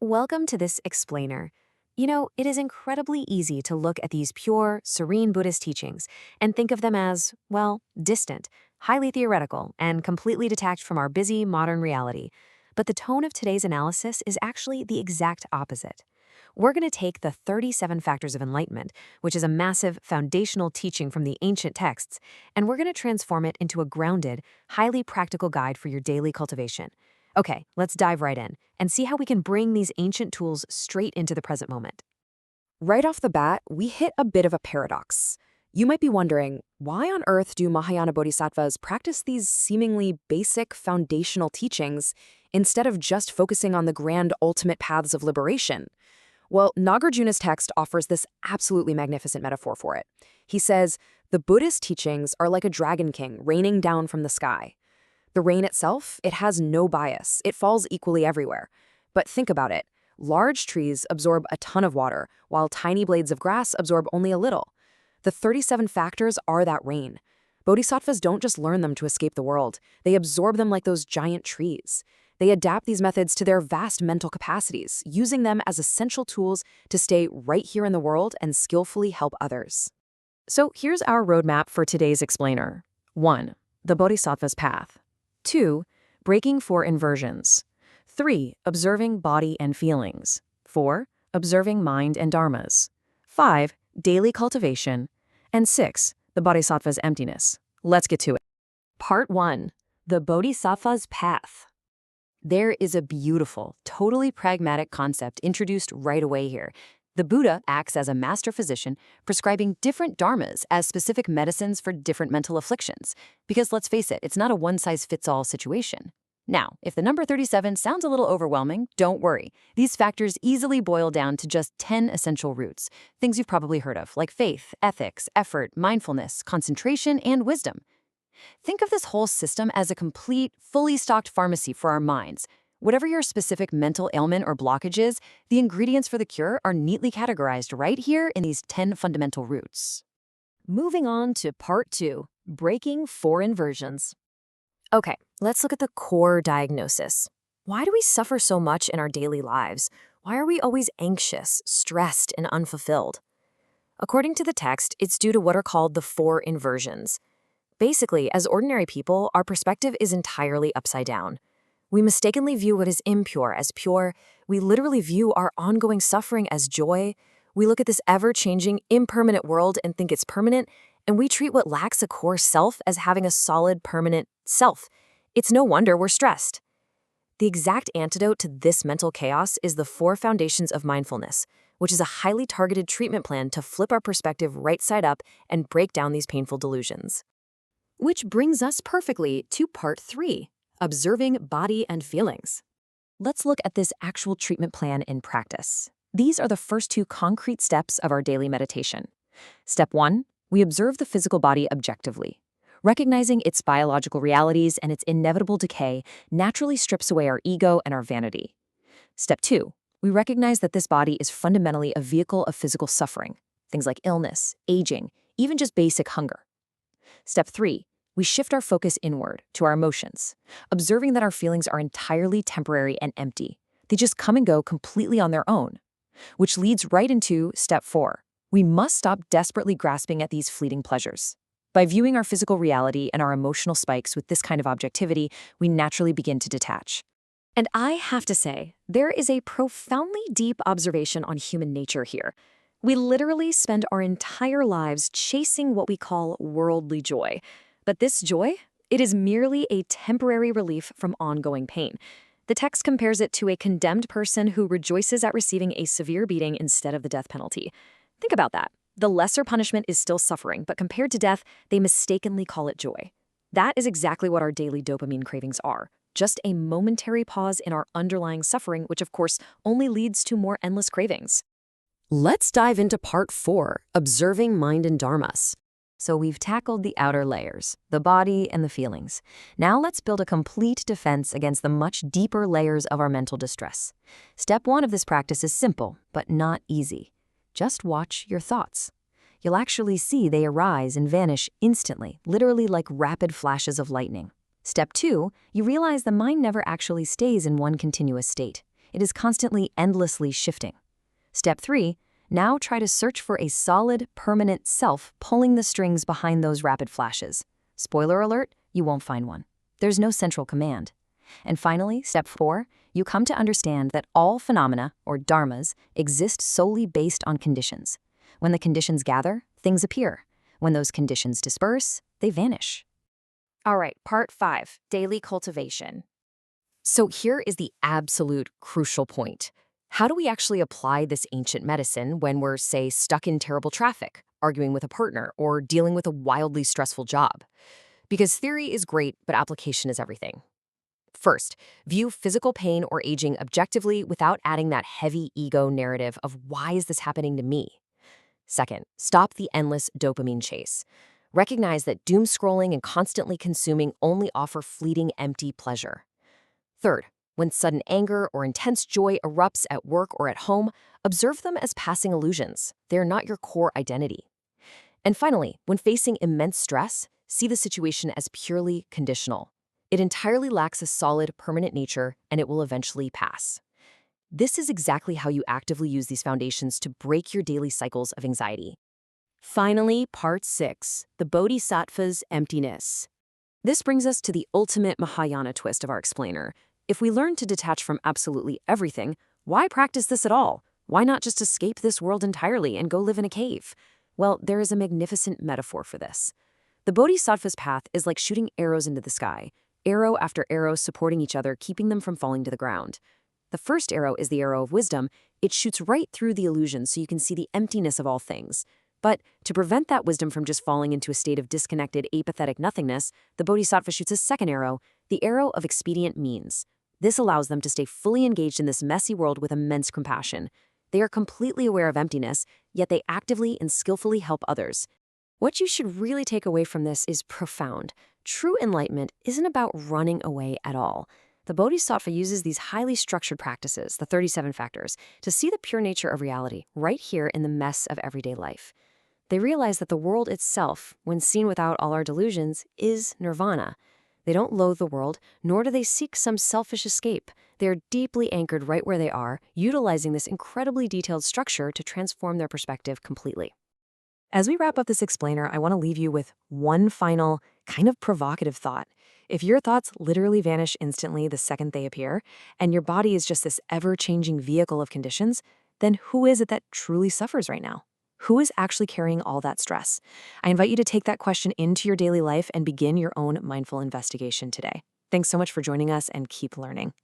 Welcome to this explainer. It is incredibly easy to look at these pure, serene Buddhist teachings and think of them as, well, distant, highly theoretical, and completely detached from our busy modern reality. But the tone of today's analysis is actually the exact opposite. We're going to take the 37 Factors of Enlightenment, which is a massive foundational teaching from the ancient texts, and we're going to transform it into a grounded, highly practical guide for your daily cultivation. Okay, let's dive right in and see how we can bring these ancient tools straight into the present moment. Right off the bat, we hit a bit of a paradox. You might be wondering, why on earth do Mahayana bodhisattvas practice these seemingly basic foundational teachings instead of just focusing on the grand ultimate paths of liberation? Well, Nagarjuna's text offers this absolutely magnificent metaphor for it. He says, the Buddhist teachings are like a dragon king raining down from the sky. The rain itself, it has no bias. It falls equally everywhere. But think about it. Large trees absorb a ton of water, while tiny blades of grass absorb only a little. The 37 factors are that rain. Bodhisattvas don't just learn them to escape the world. They absorb them like those giant trees. They adapt these methods to their vast mental capacities, using them as essential tools to stay right here in the world and skillfully help others. So here's our roadmap for today's explainer. 1. The Bodhisattva's Path. 2. Breaking four inversions. 3. Observing body and feelings. 4. Observing mind and dharmas. 5. Daily cultivation. And 6. The Bodhisattva's emptiness. Let's get to it. Part 1. The Bodhisattva's Path. There is a beautiful, totally pragmatic concept introduced right away here. The Buddha acts as a master physician, prescribing different dharmas as specific medicines for different mental afflictions. Because let's face it, it's not a one-size-fits-all situation. Now, if the number 37 sounds a little overwhelming, don't worry. These factors easily boil down to just 10 essential roots, things you've probably heard of, like faith, ethics, effort, mindfulness, concentration, and wisdom. Think of this whole system as a complete, fully stocked pharmacy for our minds. Whatever your specific mental ailment or blockage is, the ingredients for the cure are neatly categorized right here in these 10 fundamental roots. Moving on to Part 2, Breaking Four Inversions. Okay, let's look at the core diagnosis. Why do we suffer so much in our daily lives? Why are we always anxious, stressed, and unfulfilled? According to the text, it's due to what are called the four inversions. Basically, as ordinary people, our perspective is entirely upside down. We mistakenly view what is impure as pure. We literally view our ongoing suffering as joy. We look at this ever-changing, impermanent world and think it's permanent, and we treat what lacks a core self as having a solid, permanent self. It's no wonder we're stressed. The exact antidote to this mental chaos is the 4 foundations of mindfulness, which is a highly targeted treatment plan to flip our perspective right side up and break down these painful delusions. Which brings us perfectly to Part 3. Observing body and feelings. Let's look at this actual treatment plan in practice. These are the first 2 concrete steps of our daily meditation. Step 1, we observe the physical body objectively. Recognizing its biological realities and its inevitable decay naturally strips away our ego and our vanity. Step 2, we recognize that this body is fundamentally a vehicle of physical suffering, things like illness, aging, even just basic hunger. Step 3, we shift our focus inward to our emotions, observing that our feelings are entirely temporary and empty. They just come and go completely on their own. Which leads right into Step 4. We must stop desperately grasping at these fleeting pleasures. By viewing our physical reality and our emotional spikes with this kind of objectivity, we naturally begin to detach. And I have to say, there is a profoundly deep observation on human nature here. We literally spend our entire lives chasing what we call worldly joy. But this joy, it is merely a temporary relief from ongoing pain. The text compares it to a condemned person who rejoices at receiving a severe beating instead of the death penalty. Think about that. The lesser punishment is still suffering, but compared to death, they mistakenly call it joy. That is exactly what our daily dopamine cravings are. Just a momentary pause in our underlying suffering, which of course only leads to more endless cravings. Let's dive into Part 4, Observing Mind and Dharmas. So we've tackled the outer layers, the body and the feelings. Now let's build a complete defense against the much deeper layers of our mental distress. Step 1 of this practice is simple, but not easy. Just watch your thoughts. You'll actually see they arise and vanish instantly, literally like rapid flashes of lightning. Step 2, you realize the mind never actually stays in one continuous state. It is constantly, endlessly shifting. Step 3, now try to search for a solid, permanent self pulling the strings behind those rapid flashes. Spoiler alert, you won't find one. There's no central command. And finally, step 4, you come to understand that all phenomena, or dharmas, exist solely based on conditions. When the conditions gather, things appear. When those conditions disperse, they vanish. All right, part 5, daily cultivation. So here is the absolute crucial point. How do we actually apply this ancient medicine when we're, say, stuck in terrible traffic, arguing with a partner, or dealing with a wildly stressful job? Because theory is great, but application is everything. First, view physical pain or aging objectively without adding that heavy ego narrative of why is this happening to me? Second, stop the endless dopamine chase. Recognize that doom scrolling and constantly consuming only offer fleeting, empty pleasure. Third, when sudden anger or intense joy erupts at work or at home, observe them as passing illusions. They are not your core identity. And finally, when facing immense stress, see the situation as purely conditional. It entirely lacks a solid, permanent nature, and it will eventually pass. This is exactly how you actively use these foundations to break your daily cycles of anxiety. Finally, part 6, the Bodhisattva's emptiness. This brings us to the ultimate Mahayana twist of our explainer. If we learn to detach from absolutely everything, why practice this at all? Why not just escape this world entirely and go live in a cave? Well, there is a magnificent metaphor for this. The Bodhisattva's path is like shooting arrows into the sky, arrow after arrow supporting each other, keeping them from falling to the ground. The first arrow is the arrow of wisdom. It shoots right through the illusion so you can see the emptiness of all things. But to prevent that wisdom from just falling into a state of disconnected, apathetic nothingness, the Bodhisattva shoots a second arrow, the arrow of expedient means. This allows them to stay fully engaged in this messy world with immense compassion. They are completely aware of emptiness, yet they actively and skillfully help others. What you should really take away from this is profound. True enlightenment isn't about running away at all. The Bodhisattva uses these highly structured practices, the 37 factors, to see the pure nature of reality right here in the mess of everyday life. They realize that the world itself, when seen without all our delusions, is nirvana. They don't loathe the world, nor do they seek some selfish escape. They are deeply anchored right where they are, utilizing this incredibly detailed structure to transform their perspective completely. As we wrap up this explainer, I want to leave you with one final, kind of provocative thought. If your thoughts literally vanish instantly the second they appear, and your body is just this ever-changing vehicle of conditions, then who is it that truly suffers right now? Who is actually carrying all that stress? I invite you to take that question into your daily life and begin your own mindful investigation today. Thanks so much for joining us, and keep learning.